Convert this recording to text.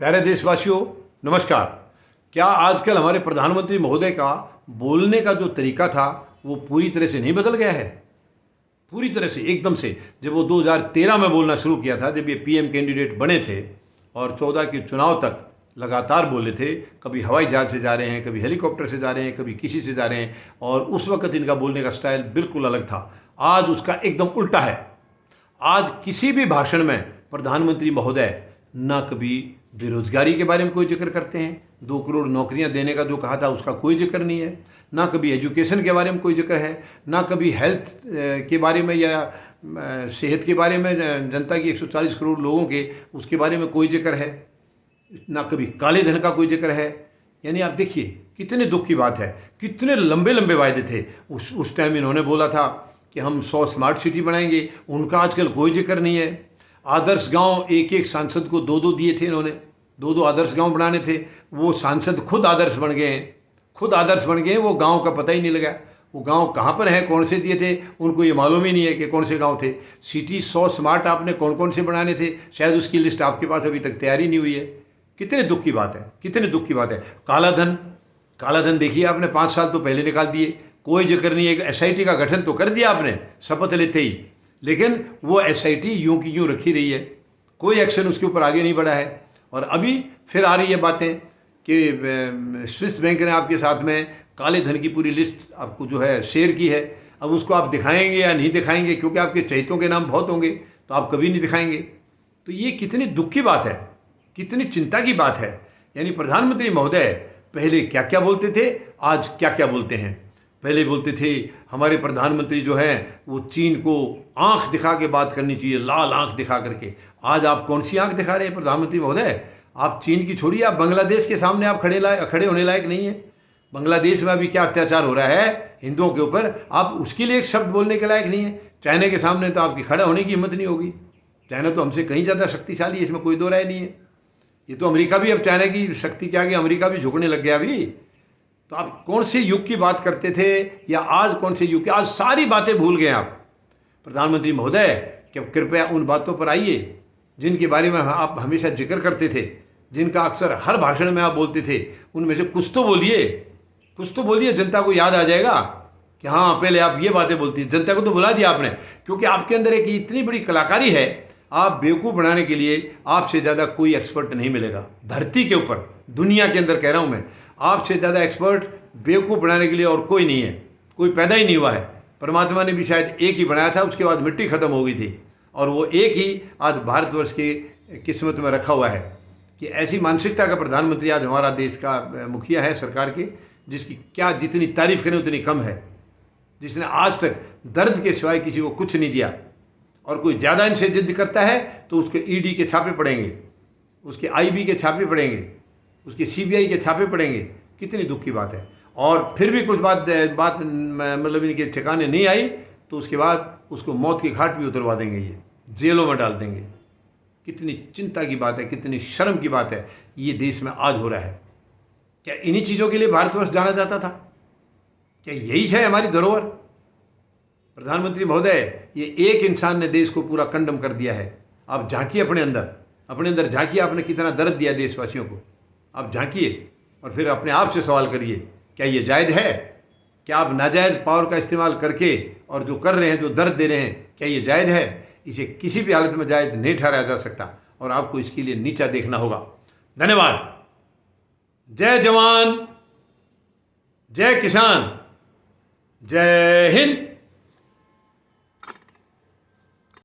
प्यारे देशवासियों, नमस्कार। क्या आजकल हमारे प्रधानमंत्री महोदय का बोलने का जो तरीका था वो पूरी तरह से नहीं बदल गया है? पूरी तरह से, एकदम से। जब वो 2013 में बोलना शुरू किया था, जब ये पीएम कैंडिडेट बने थे और 14 के चुनाव तक लगातार बोले थे, कभी हवाई जहाज से जा रहे हैं, कभी हेलीकॉप्टर से जा रहे हैं, कभी किसी से जा रहे हैं, और उस वक्त इनका बोलने का स्टाइल बिल्कुल अलग था। आज उसका एकदम उल्टा है। आज किसी भी भाषण में प्रधानमंत्री महोदय ना कभी बेरोजगारी के बारे में कोई जिक्र करते हैं, 2 करोड़ नौकरियां देने का जो कहा था उसका कोई जिक्र नहीं है, ना कभी एजुकेशन के बारे में कोई जिक्र है, ना कभी हेल्थ के बारे में या सेहत के बारे में, जनता की 140 करोड़ लोगों के उसके बारे में कोई जिक्र है, ना कभी काले धन का कोई जिक्र है। यानी आप देखिए कितने दुख की बात है, कितने लंबे लंबे वायदे थे। उस टाइम इन्होंने बोला था कि हम 100 स्मार्ट सिटी बनाएंगे, उनका आजकल कोई जिक्र नहीं है। आदर्श गांव एक एक सांसद को 2-2 दिए थे इन्होंने, 2-2 आदर्श गांव बनाने थे। वो सांसद खुद आदर्श बन गए हैं, खुद आदर्श बन गए हैं। वो गांव का पता ही नहीं लगा, वो गांव कहाँ पर है, कौन से दिए थे, उनको ये मालूम ही नहीं है कि कौन से गांव थे। सिटी 100 स्मार्ट आपने कौन कौन से बनाने थे, शायद उसकी लिस्ट आपके पास अभी तक तैयारी नहीं हुई है। कितने दुख की बात है, कितने दुख की बात है। काला धन, काला धन देखिए आपने 5 साल तो पहले निकाल दिए, कोई जिक्र नहीं है। एक एसआईटी का गठन तो कर दिया आपने शपथ लेते ही, लेकिन वो एसआईटी यूं की यूं रखी रही है, कोई एक्शन उसके ऊपर आगे नहीं बढ़ा है। और अभी फिर आ रही है बातें कि स्विस बैंक ने आपके साथ में काले धन की पूरी लिस्ट आपको जो है शेयर की है। अब उसको आप दिखाएंगे या नहीं दिखाएंगे, क्योंकि आपके चहेतों के नाम बहुत होंगे, तो आप कभी नहीं दिखाएंगे। तो ये कितनी दुख की बात है, कितनी चिंता की बात है। यानी प्रधानमंत्री महोदय पहले क्या क्या बोलते थे, आज क्या क्या बोलते हैं। पहले बोलते थे हमारे प्रधानमंत्री जो है वो चीन को आंख दिखा के बात करनी चाहिए, लाल आंख दिखा करके। आज आप कौन सी आंख दिखा रहे हैं प्रधानमंत्री महोदय? आप चीन की छोड़िए, आप बांग्लादेश के सामने आप खड़े होने लायक नहीं है। बांग्लादेश में अभी क्या अत्याचार हो रहा है हिंदुओं के ऊपर, आप उसके लिए एक शब्द बोलने के लायक नहीं है। चाइना के सामने तो आपकी खड़ा होने की हिम्मत नहीं होगी। चाइना तो हमसे कहीं ज़्यादा शक्तिशाली है, इसमें कोई दो राय नहीं है। ये तो अमेरिका भी अब चाइना की शक्ति के आगे अमेरिका भी झुकने लग गया अभी। तो आप कौन से युग की बात करते थे, या आज कौन से युग की? आज सारी बातें भूल गए आप प्रधानमंत्री महोदय। कि कृपया उन बातों पर आइए जिनके बारे में आप हमेशा जिक्र करते थे, जिनका अक्सर हर भाषण में आप बोलते थे। उनमें से कुछ तो बोलिए, कुछ तो बोलिए, जनता को याद आ जाएगा कि हाँ पहले आप ये बातें बोलती थी। जनता को तो भुला दिया आपने, क्योंकि आपके अंदर एक इतनी बड़ी कलाकारी है। आप बेवकूफ़ बनाने के लिए आपसे ज़्यादा कोई एक्सपर्ट नहीं मिलेगा धरती के ऊपर, दुनिया के अंदर कह रहा हूँ मैं। आपसे ज़्यादा एक्सपर्ट बेवकूफ़ बनाने के लिए और कोई नहीं है, कोई पैदा ही नहीं हुआ है। परमात्मा ने भी शायद एक ही बनाया था, उसके बाद मिट्टी खत्म हो गई थी, और वो एक ही आज भारतवर्ष की किस्मत में रखा हुआ है कि ऐसी मानसिकता का प्रधानमंत्री आज हमारा देश का मुखिया है सरकार के, जिसकी क्या जितनी तारीफ करें उतनी कम है। जिसने आज तक दर्द के सिवाय किसी को कुछ नहीं दिया, और कोई ज़्यादा इनसे जिद करता है तो उसके ईडी के छापे पड़ेंगे, उसके आईबी के छापे पड़ेंगे, उसके सीबीआई के छापे पड़ेंगे। कितनी दुख की बात है। और फिर भी कुछ बात मतलब इनके ठिकाने नहीं आई तो उसके बाद उसको मौत की घाट भी उतरवा देंगे, ये जेलों में डाल देंगे। कितनी चिंता की बात है, कितनी शर्म की बात है ये देश में आज हो रहा है। क्या इन्हीं चीज़ों के लिए भारतवर्ष जाना जाता था? क्या यही है हमारी धरोहर? प्रधानमंत्री महोदय, ये एक इंसान ने देश को पूरा कंडम कर दिया है। आप झांकिए अपने अंदर झांकिए, आपने कितना दर्द दिया देशवासियों को। आप झांकिए और फिर अपने आप से सवाल करिए, क्या ये जायज़ है? क्या आप नाजायज़ पावर का इस्तेमाल करके और जो कर रहे हैं, जो दर्द दे रहे हैं, क्या ये जायज़ है? इसे किसी भी हालत में जायज़ नहीं ठहराया जा सकता, और आपको इसके लिए नीचा देखना होगा। धन्यवाद। जय जवान, जय किसान, जय हिंद।